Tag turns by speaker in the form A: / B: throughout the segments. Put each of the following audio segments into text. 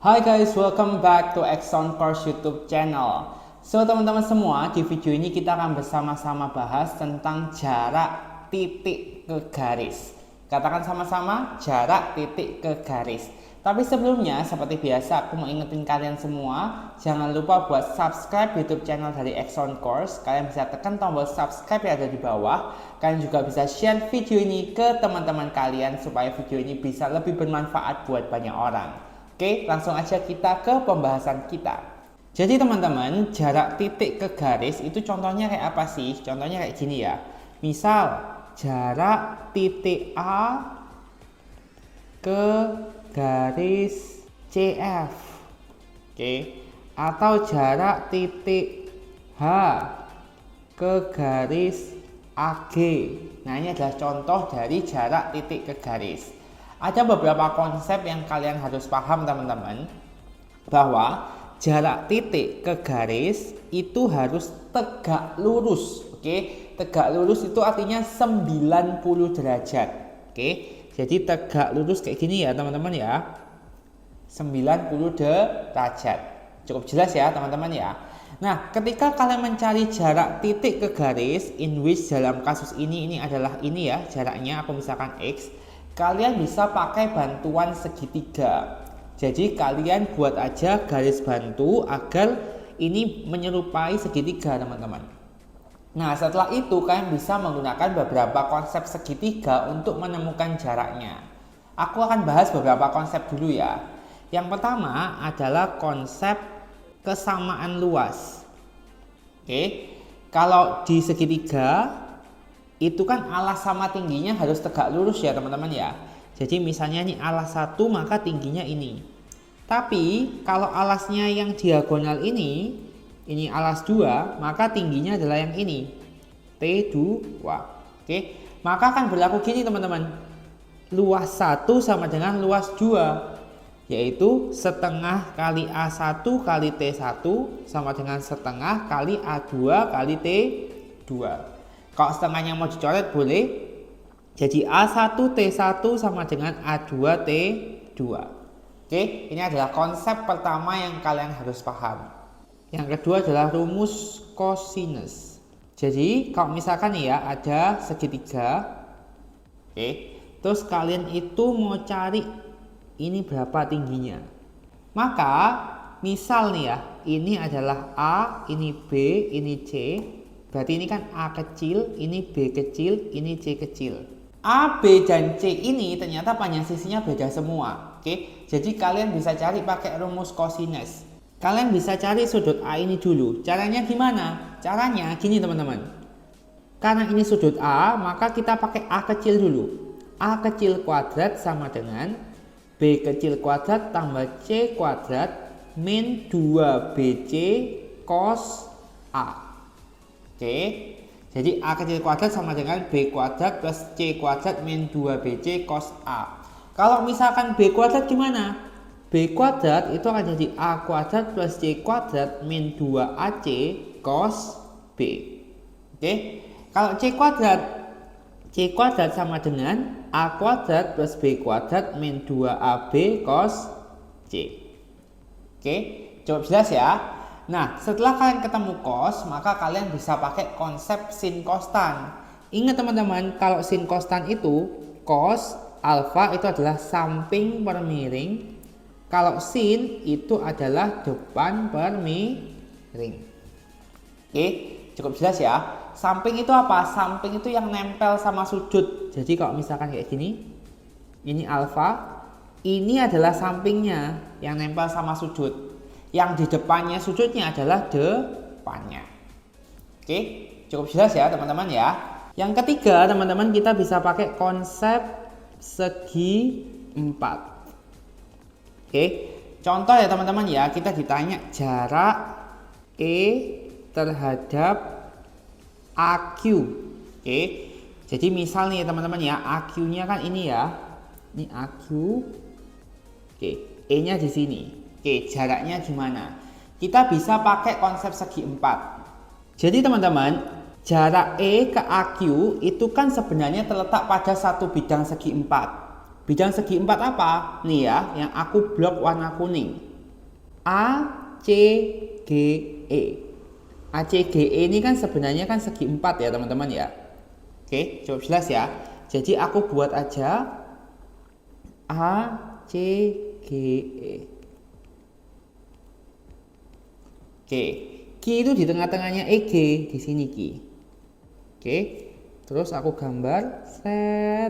A: Hai guys, welcome back to Exxon Course YouTube channel. So teman-teman semua, di video ini kita akan bersama-sama bahas tentang jarak titik ke garis. Katakan sama-sama, jarak titik ke garis. Tapi sebelumnya, seperti biasa, aku mau ingetin kalian semua, jangan lupa buat subscribe YouTube channel dari Exxon Course. Kalian bisa tekan tombol subscribe yang ada di bawah. Kalian juga bisa share video ini ke teman-teman kalian supaya video ini bisa lebih bermanfaat buat banyak orang. Oke, langsung aja kita ke pembahasan kita. Jadi teman-teman, jarak titik ke garis itu contohnya kayak apa sih? Contohnya kayak gini ya. Misal, jarak titik A ke garis CF. Oke. Atau jarak titik H ke garis AG. Nah, ini adalah contoh dari jarak titik ke garis. Ada beberapa konsep yang kalian harus paham teman-teman, bahwa jarak titik ke garis itu harus tegak lurus. Oke, tegak lurus itu artinya 90 derajat. Oke, jadi tegak lurus kayak gini ya teman-teman ya, 90 derajat. Cukup jelas ya teman-teman ya. Nah, ketika kalian mencari jarak titik ke garis, in which dalam kasus ini adalah ini ya jaraknya, aku misalkan X, kalian bisa pakai bantuan segitiga. Jadi kalian buat aja garis bantu agar ini menyerupai segitiga teman-teman. Nah, setelah itu kalian bisa menggunakan beberapa konsep segitiga untuk menemukan jaraknya. Aku akan bahas beberapa konsep dulu ya. Yang pertama adalah konsep kesamaan luas. Oke, kalau di segitiga itu kan alas sama tingginya harus tegak lurus ya teman-teman ya. Jadi misalnya ini alas 1 maka tingginya ini. Tapi kalau alasnya yang diagonal ini alas 2, maka tingginya adalah yang ini, T2. Oke, maka akan berlaku gini teman-teman. Luas 1 sama dengan luas 2, yaitu setengah kali A1 kali T1 sama dengan setengah kali A2 kali T2. Kalau setengahnya mau dicoret boleh. Jadi A1 T1 sama dengan A2 T2. Oke, ini adalah konsep pertama yang kalian harus paham. Yang kedua adalah rumus cosinus. Jadi kalau misalkan ya ada segitiga, oke, terus kalian itu mau cari ini berapa tingginya. Maka misal nih ya, ini adalah A, ini B, ini C. Berarti ini kan A kecil, ini B kecil, ini C kecil. A, B, dan C ini ternyata panjang sisinya beda semua. Oke, jadi kalian bisa cari pakai rumus cosinus. Kalian bisa cari sudut A ini dulu. Caranya gimana? Caranya gini teman-teman. Karena ini sudut A, maka kita pakai A kecil dulu. A kecil kuadrat sama dengan B kecil kuadrat tambah C kuadrat min 2BC cos A. Oke, jadi A kecil kuadrat sama dengan B kuadrat plus C kuadrat min 2BC cos A. Kalau misalkan B kuadrat gimana? B kuadrat itu akan jadi A kuadrat plus C kuadrat min 2AC cos B. Oke, kalau C kuadrat sama dengan A kuadrat plus B kuadrat min 2AB cos C. Oke, cukup jelas ya. Nah, setelah kalian ketemu cos, maka kalian bisa pakai konsep sin kostan. Ingat teman-teman, kalau sin kostan itu cos alfa itu adalah samping per miring. Kalau sin itu adalah depan per miring. Oke, cukup jelas ya. Samping itu apa? Samping itu yang nempel sama sudut. Jadi kalau misalkan kayak gini, ini alfa, ini adalah sampingnya yang nempel sama sudut. Yang di depannya sudutnya adalah depannya. Oke, cukup jelas ya teman-teman ya. Yang ketiga teman-teman, kita bisa pakai konsep segi 4. Oke, contoh ya teman-teman ya, kita ditanya jarak E terhadap AQ. Oke, jadi misal nih teman-teman ya, AQ nya kan ini ya, ini AQ. Oke, E nya di sini. Oke, jaraknya gimana? Kita bisa pakai konsep segi 4. Jadi teman-teman, jarak E ke AQ itu kan sebenarnya terletak pada satu bidang segi 4. Bidang segi 4 apa? Nih ya, yang aku blok warna kuning. ACGE. ACGE ini kan sebenarnya kan segi 4 ya teman-teman ya. Oke, cukup jelas ya. Jadi aku buat aja ACGE. Oke, Q itu di tengah-tengahnya EG, di sini Q. Oke, terus aku gambar set.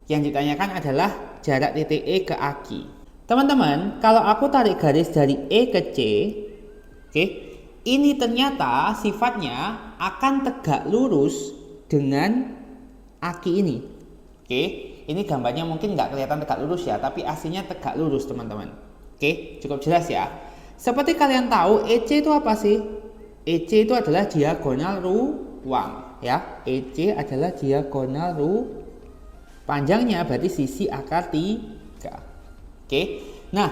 A: Yang ditanyakan adalah jarak titik E ke AQ. Teman-teman, kalau aku tarik garis dari E ke C, oke, ini ternyata sifatnya akan tegak lurus dengan AQ ini. Oke, ini gambarnya mungkin nggak kelihatan tegak lurus ya, tapi aslinya tegak lurus teman-teman. Oke, cukup jelas ya. Seperti kalian tahu, EC itu apa sih? EC itu adalah diagonal ruang ya. EC adalah diagonal panjangnya berarti sisi akar 3. Oke. Nah,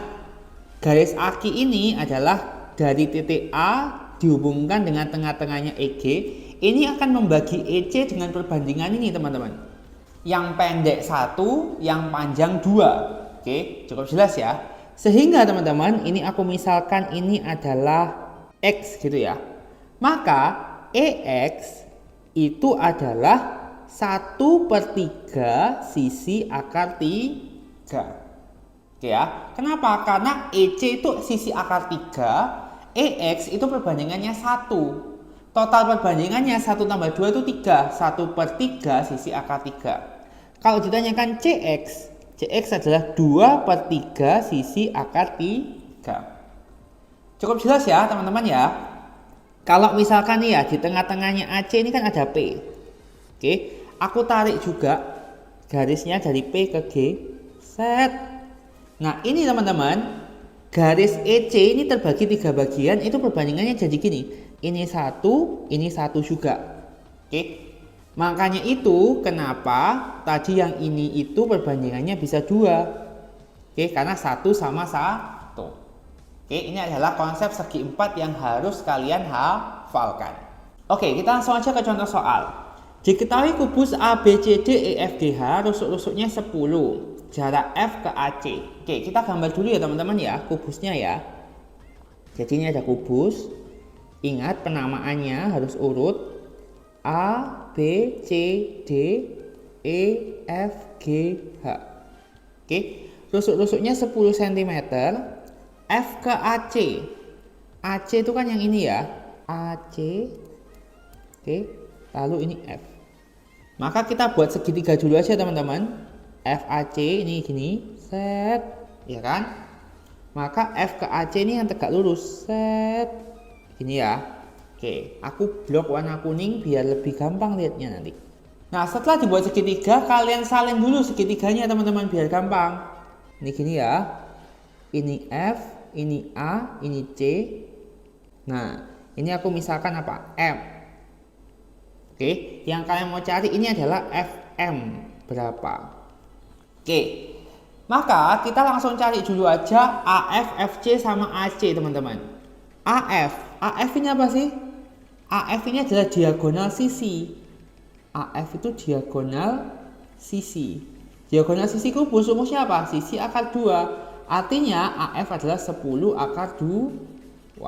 A: garis AQ ini adalah dari titik A dihubungkan dengan tengah-tengahnya EG. Ini akan membagi EC dengan perbandingan ini teman-teman. Yang pendek 1, yang panjang 2. Oke, cukup jelas ya. Sehingga teman-teman, ini aku misalkan ini adalah X gitu ya. Maka EX itu adalah 1/3 sisi akar 3. Oke ya. Kenapa? Karena EC itu sisi akar 3, EX itu perbandingannya 1. Total perbandingannya 1 tambah 2 itu 3. 1/3 sisi akar 3. Kalau ditanyakan CX, CX adalah 2/3 sisi akar 3. Cukup jelas ya teman-teman ya. Kalau misalkan nih ya, di tengah-tengahnya AC ini kan ada P. Oke, aku tarik juga garisnya dari P ke G. Set. Nah ini teman-teman, garis EC ini terbagi 3 bagian, itu perbandingannya jadi gini. Ini 1, ini 1 juga. Oke, makanya itu kenapa tadi yang ini itu perbandingannya bisa 2. Oke, karena 1 sama 1. Oke, ini adalah konsep segi 4 yang harus kalian hafalkan. Oke, kita langsung aja ke contoh soal. Diketahui kubus ABCD EFGH rusuk-rusuknya 10. Jarak F ke AC. Oke, kita gambar dulu ya teman-teman ya, kubusnya ya. Jadi ini ada kubus. Ingat penamaannya harus urut A, B, C, D, E, F, G, H. Oke, rusuk-rusuknya 10 cm. F ke AC. AC itu kan yang ini ya, AC. Oke, lalu ini F. Maka kita buat segitiga dulu aja teman-teman. FAC ini gini, set, ya kan? Maka F ke AC ini yang tegak lurus, set, gini ya. Oke, aku blok warna kuning biar lebih gampang lihatnya nanti. Nah, setelah dibuat segitiga, kalian salin dulu segitiganya teman-teman biar gampang. Ini gini ya. Ini F, ini A, ini C. Nah, ini aku misalkan apa? M. Oke, yang kalian mau cari ini adalah FM berapa? Oke, maka kita langsung cari dulu aja AF, FC sama AC teman-teman. AF ini apa sih? AF ini adalah diagonal sisi. AF itu diagonal sisi. Diagonal sisi kubus rumusnya apa? Sisi akar 2. Artinya AF adalah 10 akar 2.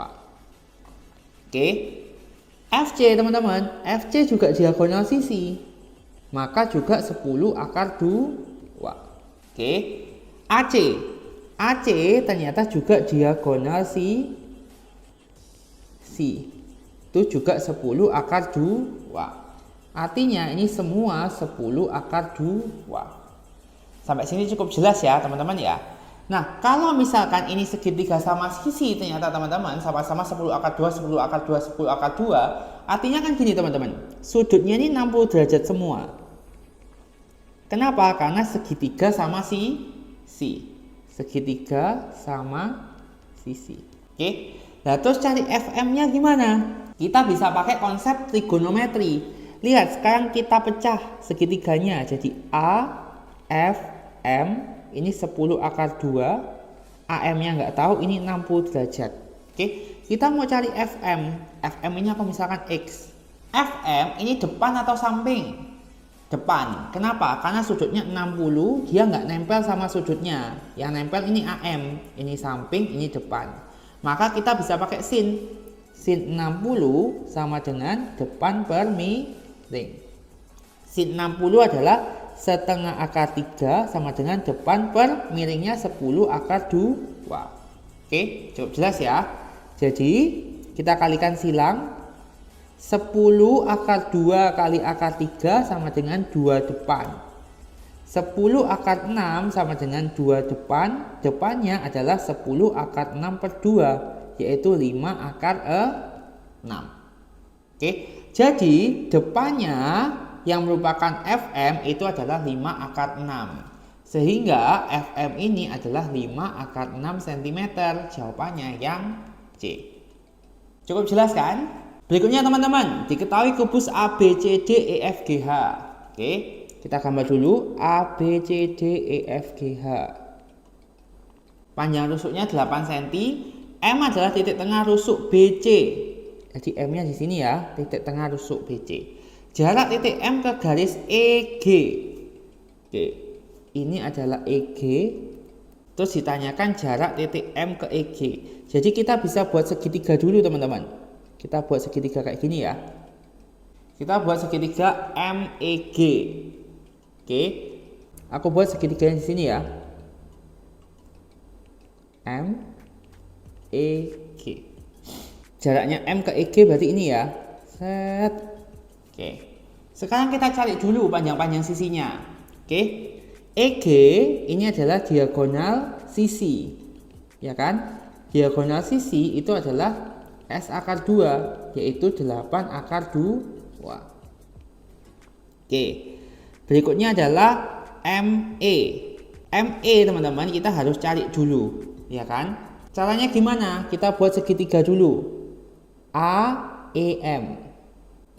A: Oke. FC teman-teman, FC juga diagonal sisi. Maka juga 10 akar 2. Oke, AC ternyata juga diagonal si itu juga 10 akar 2. Artinya ini semua 10 akar 2. Sampai sini cukup jelas ya teman-teman ya. Nah, kalau misalkan ini segitiga sama sisi ternyata teman-teman sama-sama 10 akar 2, 10 akar 2, 10 akar 2. Artinya kan gini teman-teman, sudutnya ini 60 derajat semua. Kenapa? Karena segitiga sama sisi. Segitiga sama sisi. Oke. Nah, terus cari FM-nya gimana? Kita bisa pakai konsep trigonometri. Lihat, sekarang kita pecah segitiganya. Jadi A, F, M. Ini 10 akar 2. AM-nya nggak tahu, ini 60 derajat. Oke. Kita mau cari FM. FM ini aku misalkan X. FM ini depan atau samping? depan. Kenapa? Karena sudutnya 60, dia nggak nempel sama sudutnya. Yang nempel ini AM, ini samping, ini depan. Maka kita bisa pakai sin. Sin 60 sama dengan depan per miring. Sin 60 adalah setengah akar 3 sama dengan depan per miringnya 10 akar 2. Oke, cukup jelas ya. Jadi kita kalikan silang. 10 akar 2 kali akar 3 sama dengan 2 depan. 10 akar 6 sama dengan 2 depan. Depannya adalah 10 akar 6 per 2, yaitu 5 akar 6. Oke, jadi depannya yang merupakan FM itu adalah 5 akar 6. Sehingga FM ini adalah 5 akar 6 cm. Jawabannya yang C. Cukup jelas kan? Berikutnya teman-teman, diketahui kubus ABCDEFGH. Oke, kita gambar dulu ABCDEFGH. Panjang rusuknya 8 cm. M adalah titik tengah rusuk BC. Jadi M-nya di sini ya, titik tengah rusuk BC. Jarak titik M ke garis EG. Oke, ini adalah EG. Terus ditanyakan jarak titik M ke EG. Jadi kita bisa buat segitiga dulu teman-teman. Kita buat segitiga kayak gini ya. Kita buat segitiga MEG. Oke. Aku buat segitiga di sini ya. MEG. Jaraknya M ke EG berarti ini ya. Set. Oke. Sekarang kita cari dulu panjang-panjang sisinya. Oke. EG ini adalah diagonal sisi. Ya kan? Diagonal sisi itu adalah S akar 2, yaitu 8 akar 2. Oke. Berikutnya adalah ME. ME teman-teman kita harus cari dulu, ya kan? Caranya gimana? Kita buat segitiga dulu. AEM.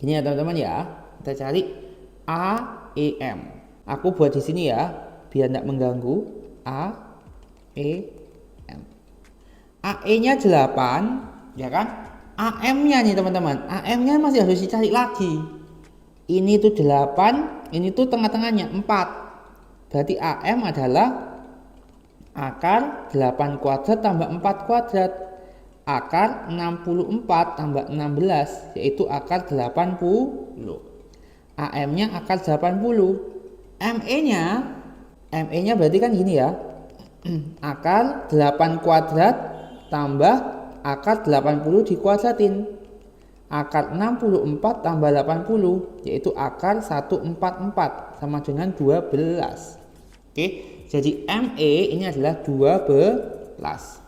A: Ini ya teman-teman ya. Kita cari AEM. Aku buat di sini ya, biar tidak mengganggu. AEM. AE-nya 8. Ya kan? AM-nya nih teman-teman, AM-nya masih harus dicari lagi. Ini tuh 8, ini tuh tengah-tengahnya 4. Berarti AM adalah akar 8 kuadrat tambah 4 kuadrat. Akar 64 tambah 16, yaitu akar 80. AM-nya akar 80. ME-nya berarti kan gini ya. Akar 8 kuadrat tambah akar 80 dikuadratin. Akar 64 tambah 80, yaitu akar 144 sama dengan 12. Oke, jadi ME ini adalah 12.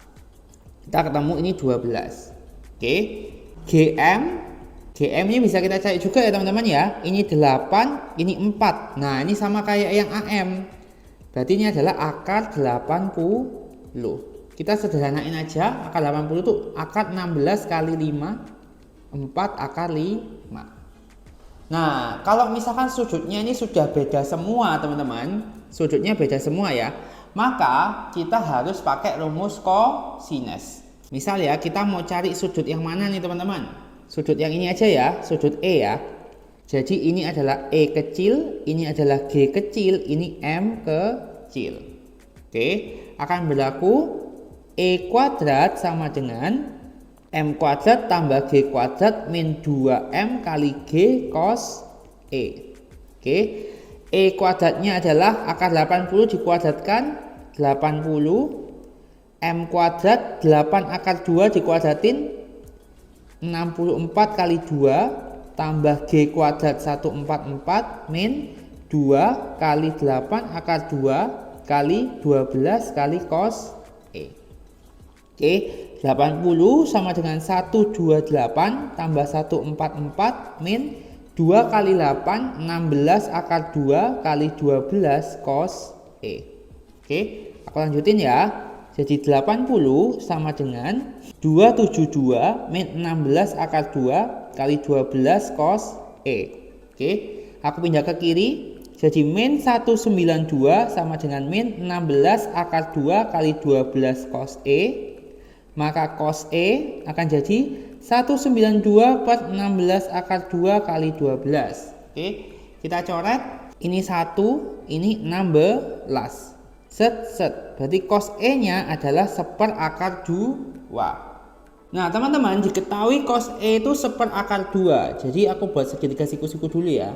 A: Kita ketemu ini 12. Oke, GM ini bisa kita cari juga ya teman-teman ya. Ini 8, ini 4. Nah, ini sama kayak yang AM. Berarti ini adalah akar 80. Kita sederhanain aja, akar 80 itu akar 16 kali 5, 4 akar 5. Nah, kalau misalkan sudutnya ini sudah beda semua teman-teman, sudutnya beda semua ya, maka kita harus pakai rumus kosinus. Misal ya, kita mau cari sudut yang mana nih teman-teman? Sudut yang ini aja ya, sudut E ya. Jadi ini adalah E kecil, ini adalah G kecil, ini M kecil. Oke, akan berlaku E kuadrat sama dengan M kuadrat tambah G kuadrat min 2M kali G cos E. Oke. E kuadratnya adalah akar 80 dikuadratkan 80. M kuadrat 8 akar 2 dikuadratin 64 kali 2 tambah G kuadrat 144 min 2 kali 8 akar 2 kali 12 kali cos E. Oke, 80 sama dengan 128 tambah 144 min 2 kali 8, 16 akar 2 kali 12 cos E. Oke, aku lanjutin ya. Jadi 80 sama dengan 272 min 16 akar 2 kali 12 cos E. Oke, aku pindah ke kiri. Jadi min 192 sama dengan min 16 akar 2 kali 12 cos E. Maka cos E akan jadi 192 per 16 akar 2 kali 12. Oke, kita coret. Ini 1, ini 16. Set. Berarti cos E-nya adalah 1/2. Nah, teman-teman, diketahui cos E itu 1/2. Jadi aku buat segitiga siku-siku dulu ya.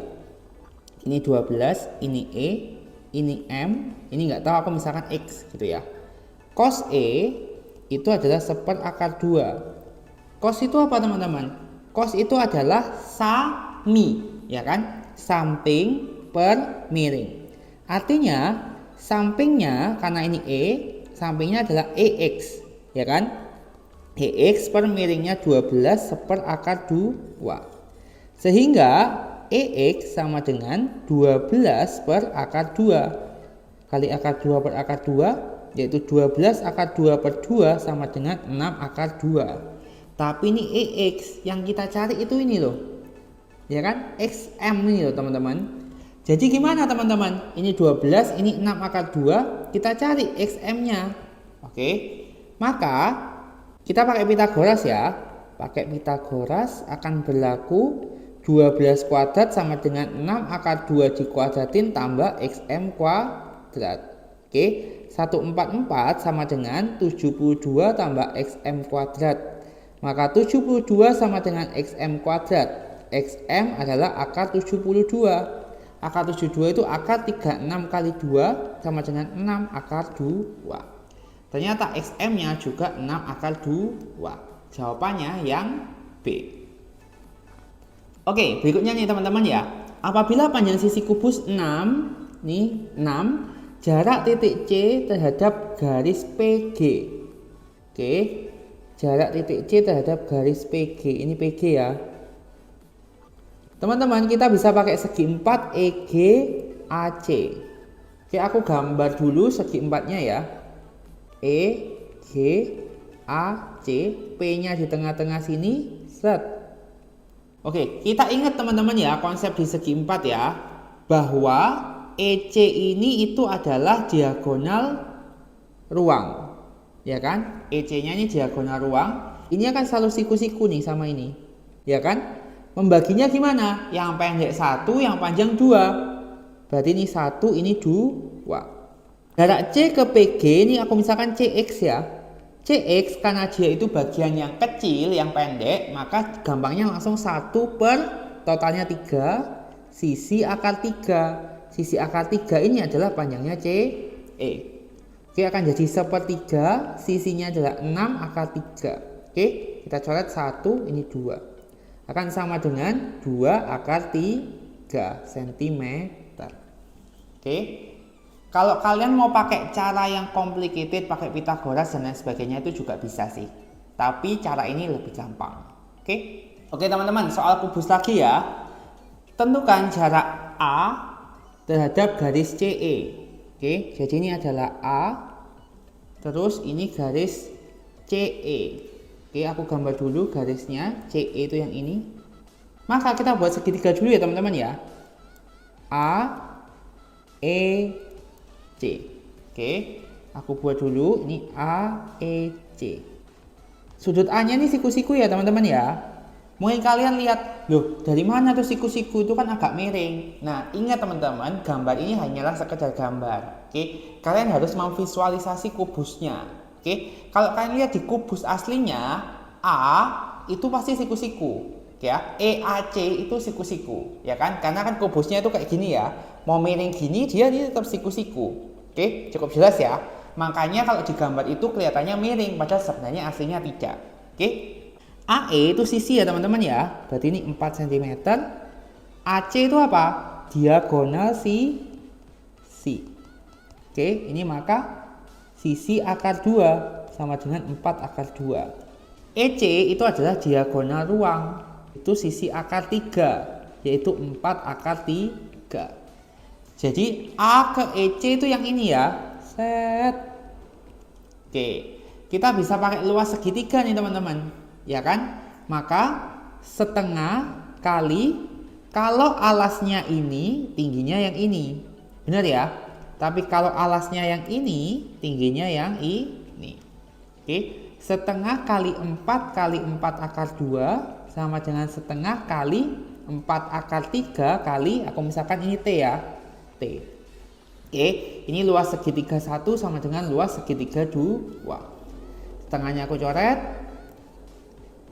A: Ini 12, ini E, ini M, ini nggak tahu aku misalkan X gitu ya. Cos E itu adalah 1/2. Cos itu apa, teman-teman? Cos itu adalah sami, ya kan? Samping per miring. Artinya sampingnya, karena ini E, sampingnya adalah EX, ya kan? EX per miringnya 12 1/2. Sehingga EX sama dengan 12/2 kali akar 2 per akar 2, yaitu 12/2 sama dengan 6/2. Tapi ini EX yang kita cari itu ini loh, ya kan? XM ini loh, teman-teman. Jadi gimana, teman-teman? Ini 12, ini 6/2, kita cari XM-nya. Oke. Maka kita pakai Pitagoras ya. Pakai Pitagoras akan berlaku 12 kuadrat sama dengan 6/2 dikuadratin tambah XM kuadrat. Oke. 144 sama dengan 72 tambah XM kuadrat. Maka 72 sama dengan XM kuadrat. XM adalah akar 72. Akar 72 itu akar 36 kali 2 sama dengan 6/2. Ternyata XM-nya juga 6/2. Jawabannya yang B. Oke, berikutnya nih teman-teman ya. Apabila panjang sisi kubus 6, nih 6, jarak titik C terhadap garis PG. Oke. Jarak titik C terhadap garis PG. Ini PG ya. Teman-teman, kita bisa pakai segi 4 EG AC. Oke, aku gambar dulu segi 4-nya ya. EG AC, P-nya di tengah-tengah sini, set. Oke, kita ingat teman-teman ya, konsep di segi 4 ya, bahwa EC ini itu adalah diagonal ruang. Ya kan? EC-nya ini diagonal ruang. Ini akan selalu siku-siku nih sama ini. Ya kan? Membaginya gimana? Yang pendek 1, yang panjang 2. Berarti ini 1, ini 2. Jarak C ke PG ini aku misalkan CX ya. CX karena dia itu bagian yang kecil, yang pendek, maka gampangnya langsung 1 per totalnya 3, sisi akar 3. Sisi akar 3 ini adalah panjangnya CE. Oke, akan jadi 1/3, sisinya adalah 6/3. Oke, kita coret 1, ini 2. Akan sama dengan 2/3 cm. Oke. Kalau kalian mau pakai cara yang complicated, pakai Pitagoras dan lain sebagainya itu juga bisa sih. Tapi cara ini lebih gampang. Oke, teman-teman, soal kubus lagi ya. Tentukan jarak A terhadap garis CE. Oke, jadi ini adalah A, terus ini garis CE. Oke, aku gambar dulu garisnya, CE itu yang ini. Maka kita buat segitiga dulu ya teman-teman ya. A, E, C. Oke, aku buat dulu, ini A, E, C. Sudut A-nya ini siku-siku ya teman-teman ya. Mungkin kalian lihat, loh dari mana tuh siku-siku itu kan agak miring. Nah, ingat teman-teman, gambar ini hanyalah sekedar gambar. Oke, kalian harus memvisualisasi kubusnya. Oke, kalau kalian lihat di kubus aslinya, A itu pasti siku-siku. Ya, EAC itu siku-siku, ya kan? Karena kan kubusnya itu kayak gini ya. Mau miring gini, dia tetap siku-siku. Oke, cukup jelas ya. Makanya kalau di gambar itu kelihatannya miring, padahal sebenarnya aslinya tidak. Oke. AE itu sisi ya teman-teman ya. Berarti ini 4 cm. AC itu apa? Diagonal sisi. Oke, ini maka sisi akar 2 sama dengan 4/2. EC itu adalah diagonal ruang. Itu sisi akar 3, yaitu 4/3. Jadi A ke EC itu yang ini ya. Set. Oke, kita bisa pakai luas segitiga nih teman-teman. Ya kan? Maka setengah kali, kalau alasnya ini, tingginya yang ini. Benar ya? Tapi kalau alasnya yang ini, tingginya yang ini. Oke, setengah kali 4 kali 4/2 sama dengan setengah kali 4/3 kali, aku misalkan ini T ya. T. Oke, ini luas segitiga 1 sama dengan luas segitiga 2. Tengahnya aku coret.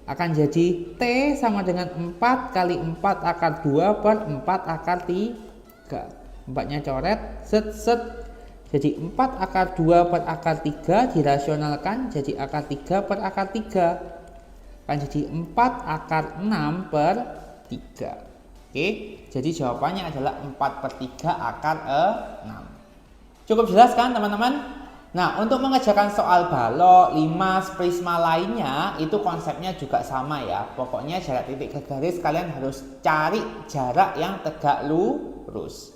A: Akan jadi T sama dengan 4 kali 4 akar 2 per 4 akar 3. 4-nya coret, set. Jadi 4 akar 2 per akar 3 dirasionalkan jadi akar 3 per akar 3. Akan jadi 4 akar 6 per 3. Oke, jadi jawabannya adalah 4 per 3 akar 6. Cukup jelas kan teman-teman? Nah, untuk mengerjakan soal balok, limas, prisma lainnya, itu konsepnya juga sama ya. Pokoknya jarak titik ke garis kalian harus cari jarak yang tegak lurus.